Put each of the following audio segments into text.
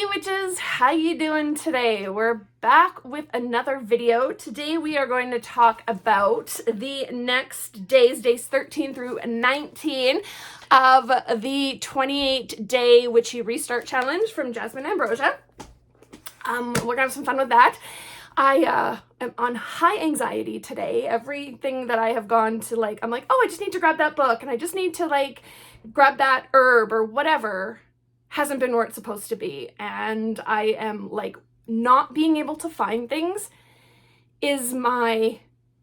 witches, how you doing today? We're back with another video. Today we are going to talk about the next days 13 through 19 of the 28-day witchy restart challenge from Jasmine Ambrosia. We're gonna have some fun with that. I am on high anxiety today. Everything that I have gone to, like, I'm like, oh, I just need to grab that book and I just need to like grab that herb or whatever, hasn't been where it's supposed to be. And I am like, not being able to find things is my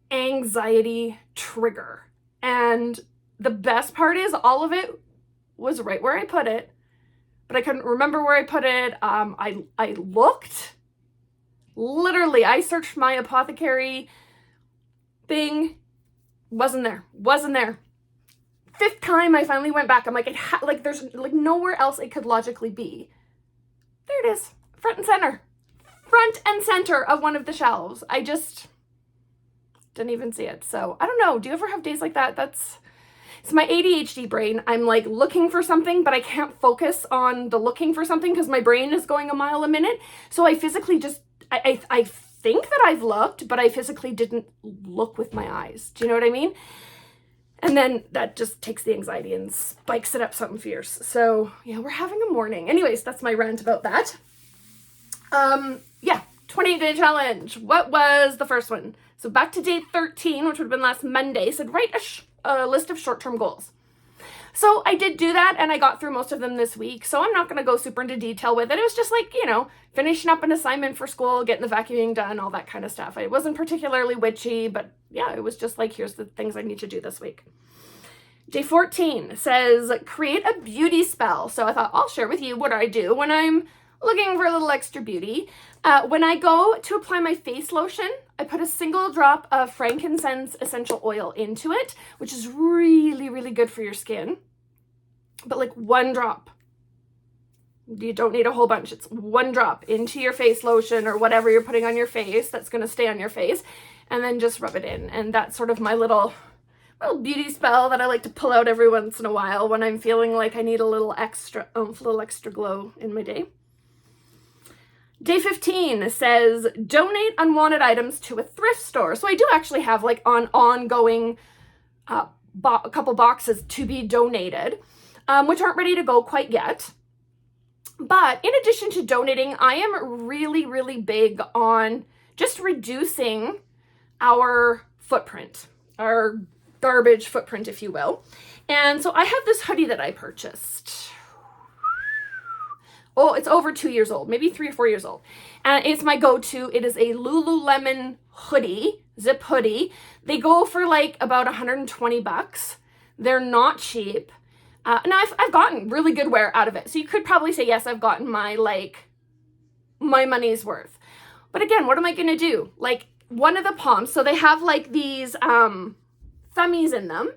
anxiety trigger. And the best part is all of it was right where I put it, but I couldn't remember where I put it. I looked, literally, I searched my apothecary thing, wasn't there. Fifth time I finally went back. I'm like, there's like nowhere else it could logically be. There it is, front and center of one of the shelves. I just didn't even see it. So I don't know. Do you ever have days like that? It's my ADHD brain. I'm like looking for something, but I can't focus on the looking for something because my brain is going a mile a minute. So I physically just, I think that I've looked, but I physically didn't look with my eyes. Do you know what I mean? And then that just takes the anxiety and spikes it up something fierce. So yeah, we're having a morning. Anyways, that's my rant about that. Yeah, 28-day challenge. What was the first one? So back to day 13, which would have been last Monday, said write a list of short-term goals. So I did do that and I got through most of them this week. So I'm not going to go super into detail with it. It was just like, you know, finishing up an assignment for school, getting the vacuuming done, all that kind of stuff. It wasn't particularly witchy, but yeah, it was just like, here's the things I need to do this week. Day 14 says create a beauty spell. So I thought I'll share with you what I do when I'm looking for a little extra beauty. When I go to apply my face lotion, I put a single drop of frankincense essential oil into it, which is really, really good for your skin. But like one drop. You don't need a whole bunch. It's one drop into your face lotion or whatever you're putting on your face that's going to stay on your face, and then just rub it in. And that's sort of my little beauty spell that I like to pull out every once in a while when I'm feeling like I need a little extra oomph, a little extra glow in my day. Day 15 says donate unwanted items to a thrift store. So I do actually have like an ongoing a couple boxes to be donated, which aren't ready to go quite yet. But in addition to donating, I am really, really big on just reducing our footprint, our garbage footprint, if you will. And so I have this hoodie that I purchased. Oh, it's over 2 years old, maybe 3 or 4 years old. And it's my go-to. It is a Lululemon hoodie, zip hoodie. They go for like about $120. They're not cheap. And I've gotten really good wear out of it. So you could probably say, yes, I've gotten my money's worth. But again, what am I going to do? Like one of the palms, so they have like these thummies in them.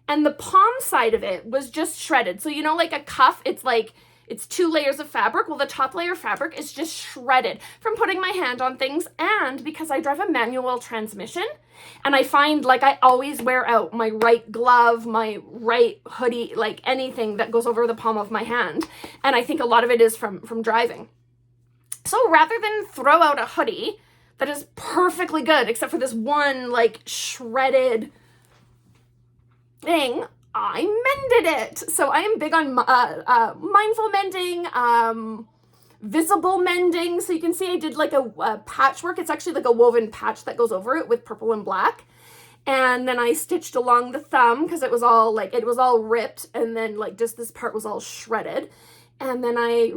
And the palm side of it was just shredded. So, you know, like a cuff, it's 2 layers of fabric. Well, the top layer of fabric is just shredded from putting my hand on things. And because I drive a manual transmission and I find like I always wear out my right glove, my right hoodie, like anything that goes over the palm of my hand. And I think a lot of it is from driving. So rather than throw out a hoodie that is perfectly good, except for this one like shredded thing, I mended it. So I am big on mindful mending, visible mending. So you can see I did like a patchwork. It's actually like a woven patch that goes over it with purple and black. And then I stitched along the thumb because it was all ripped. And then like just this part was all shredded. And then I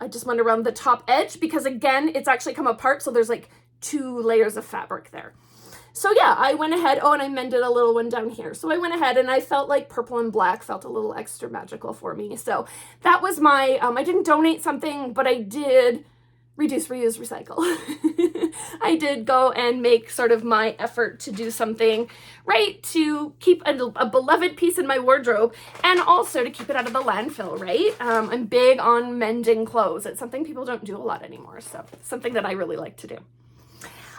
just went around the top edge because again, it's actually come apart. So there's like 2 layers of fabric there. So yeah, I went ahead, and I mended a little one down here. So I went ahead and I felt like purple and black felt a little extra magical for me. So that was my, I didn't donate something, but I did reduce, reuse, recycle. I did go and make sort of my effort to do something, right, to keep a beloved piece in my wardrobe and also to keep it out of the landfill, right? I'm big on mending clothes. It's something people don't do a lot anymore. So it's something that I really like to do.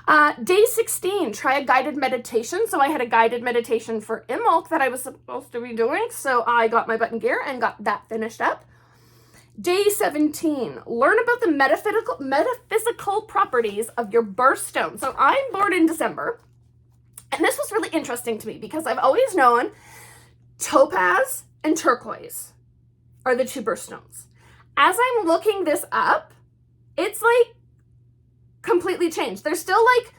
Day 16, try a guided meditation. So I had a guided meditation for Imbolc that I was supposed to be doing. So I got my button gear and got that finished up. Day 17, learn about the metaphysical properties of your birthstone. So I'm born in December, and this was really interesting to me because I've always known topaz and turquoise are the two birthstones. As I'm looking this up, it's like completely changed. There's still like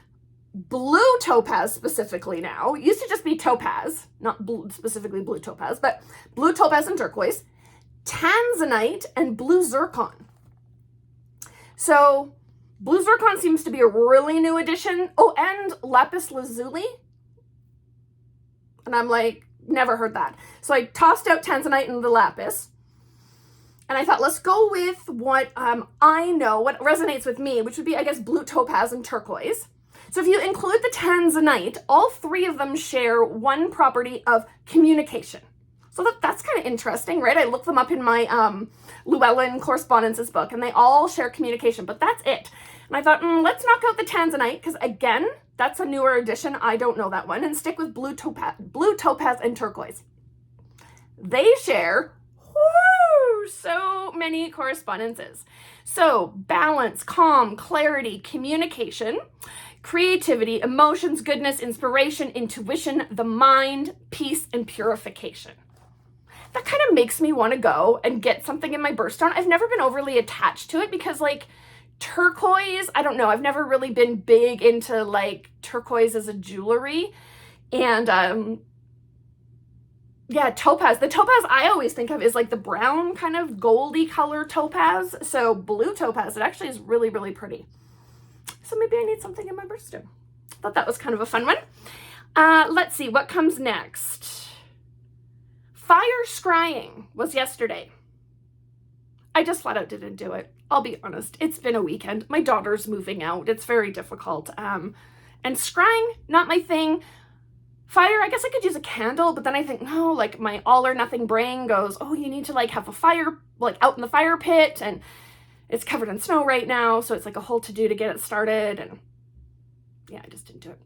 blue topaz specifically now. It used to just be topaz, not blue, specifically blue topaz, but blue topaz and turquoise, tanzanite, and blue zircon. So blue zircon seems to be a really new addition. Oh, and lapis lazuli. And I'm like, never heard that. So I tossed out tanzanite and the lapis. And I thought, let's go with what I know, what resonates with me, which would be, I guess, blue topaz and turquoise. So if you include the tanzanite, all three of them share one property of communication. So that's kind of interesting, right? I looked them up in my Llewellyn correspondences book, and they all share communication, but that's it. And I thought, let's knock out the tanzanite, because again, that's a newer addition. I don't know that one, and stick with blue topaz and turquoise. They share so many correspondences. So balance, calm, clarity, communication, creativity, emotions, goodness, inspiration, intuition, the mind, peace, and purification. That kind of makes me want to go and get something in my birthstone. I've never been overly attached to it because like turquoise, I don't know, I've never really been big into like turquoise as a jewelry. And yeah, topaz. The topaz I always think of is like the brown kind of goldy color topaz. So blue topaz, it actually is really, really pretty. So maybe I need something in my birthstone. Thought that was kind of a fun one. Let's see, what comes next? Fire scrying was yesterday. I just flat out didn't do it. I'll be honest. It's been a weekend. My daughter's moving out. It's very difficult. And scrying, not my thing. Fire, I guess I could use a candle, but then I think, no, like my all or nothing brain goes, oh, you need to like have a fire, like out in the fire pit, and it's covered in snow right now, so it's like a whole to-do to get it started, and yeah, I just didn't do it.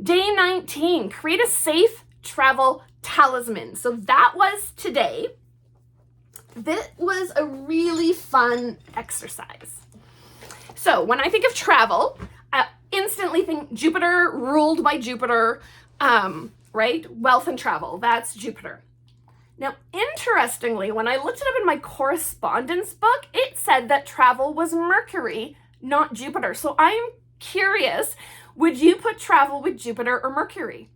Day 19, create a safe travel talisman. So that was today. This was a really fun exercise. So when I think of travel, I instantly think Jupiter, ruled by Jupiter, right? Wealth and travel, that's Jupiter. Now, interestingly, when I looked it up in my correspondence book, it said that travel was Mercury, not Jupiter. So I'm curious, would you put travel with Jupiter or Mercury?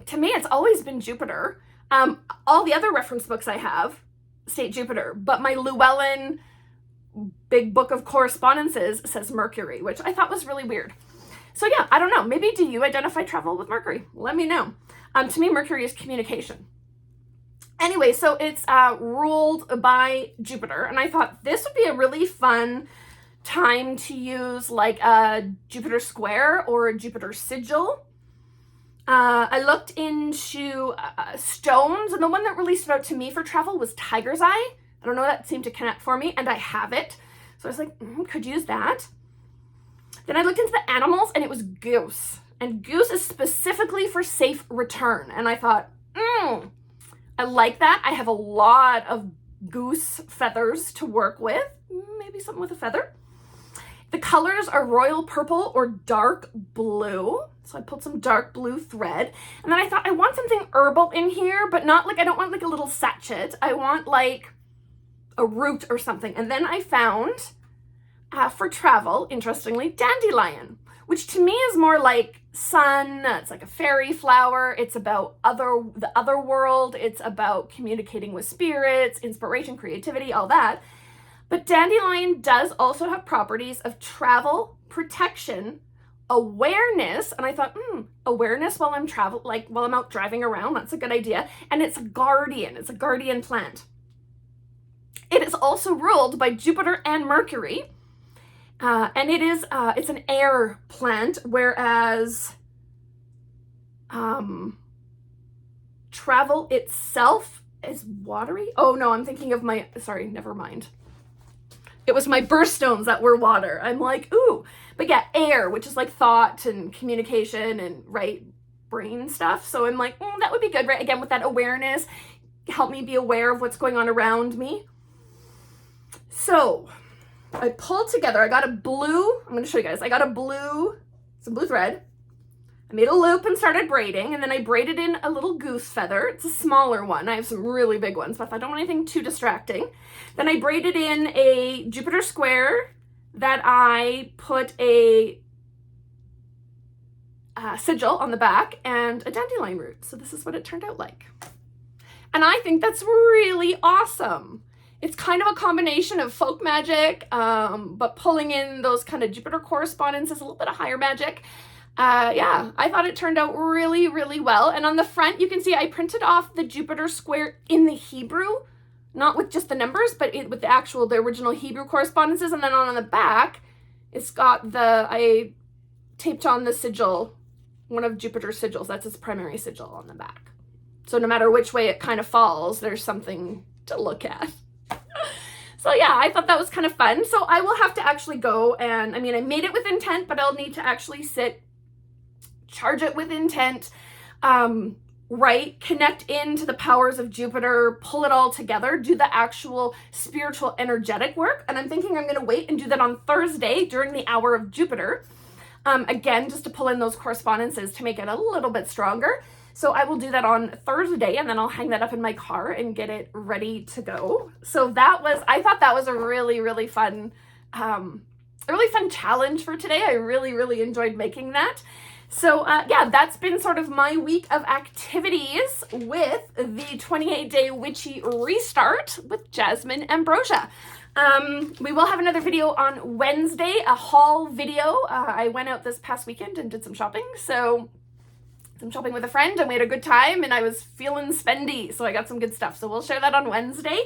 To me, it's always been Jupiter. All the other reference books I have state Jupiter, but my Llewellyn big book of correspondences says Mercury, which I thought was really weird. So yeah, I don't know. Maybe do you identify travel with Mercury? Let me know. To me, Mercury is communication. Anyway, so it's ruled by Jupiter, and I thought this would be a really fun time to use like a Jupiter square or a Jupiter sigil. I looked into stones, and the one that really stood out to me for travel was tiger's eye. I don't know, that seemed to connect for me, and I have it. So I was like, could use that. Then I looked into the animals, and it was goose. And goose is specifically for safe return. And I thought, I like that. I have a lot of goose feathers to work with. Maybe something with a feather. The colors are royal purple or dark blue. So I pulled some dark blue thread. And then I thought I want something herbal in here, but not like, I don't want like a little sachet. I want like a root or something. And then I found, for travel, interestingly, dandelion, which to me is more like sun. It's like a fairy flower. It's about the other world. It's about communicating with spirits, inspiration, creativity, all that. But dandelion does also have properties of travel, protection, awareness. And I thought, awareness while I'm while I'm out driving around, that's a good idea. And it's a guardian. It's a guardian plant. It is also ruled by Jupiter and Mercury. And it is, it's an air plant, whereas travel itself is watery. Oh no, I'm thinking of sorry, never mind. It was my birthstones that were water. I'm like, ooh, but yeah, air, which is like thought and communication and right brain stuff. So I'm like, that would be good, right? Again, with that awareness, help me be aware of what's going on around me. So I pulled together, I got a blue, I'm going to show you guys, I got some blue thread. I made a loop and started braiding, and then I braided in a little goose feather. It's a smaller one. I have some really big ones, but I don't want anything too distracting. Then I braided in a Jupiter square that I put a sigil on the back and a dandelion root. So this is what it turned out like. And I think that's really awesome. It's kind of a combination of folk magic, but pulling in those kind of Jupiter correspondences, a little bit of higher magic. Yeah, I thought it turned out really, really well. And on the front, you can see I printed off the Jupiter square in the Hebrew, not with just the numbers, but with the original Hebrew correspondences. And then on the back, it's got I taped on the sigil, one of Jupiter's sigils. That's its primary sigil on the back. So no matter which way it kind of falls, there's something to look at. So yeah, I thought that was kind of fun. So I will have to actually go and, I made it with intent, but I'll need to actually charge it with intent, connect into the powers of Jupiter, pull it all together, do the actual spiritual energetic work. And I'm thinking I'm going to wait and do that on Thursday during the hour of Jupiter. Again, just to pull in those correspondences to make it a little bit stronger. So I will do that on Thursday, and then I'll hang that up in my car and get it ready to go. So I thought that was a really, really fun, challenge for today. I really, really enjoyed making that. So yeah, that's been sort of my week of activities with the 28-day witchy restart with Jasmine Ambrosia. We will have another video on Wednesday, a haul video. I went out this past weekend and did some shopping. So some shopping with a friend, and we had a good time, and I was feeling spendy, so I got some good stuff. So we'll share that on Wednesday.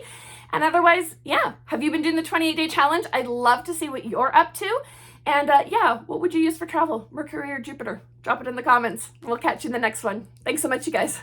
And otherwise, yeah, have you been doing the 28-day challenge? I'd love to see what you're up to. And yeah, what would you use for travel? Mercury or Jupiter? Drop it in the comments. We'll catch you in the next one. Thanks so much, you guys.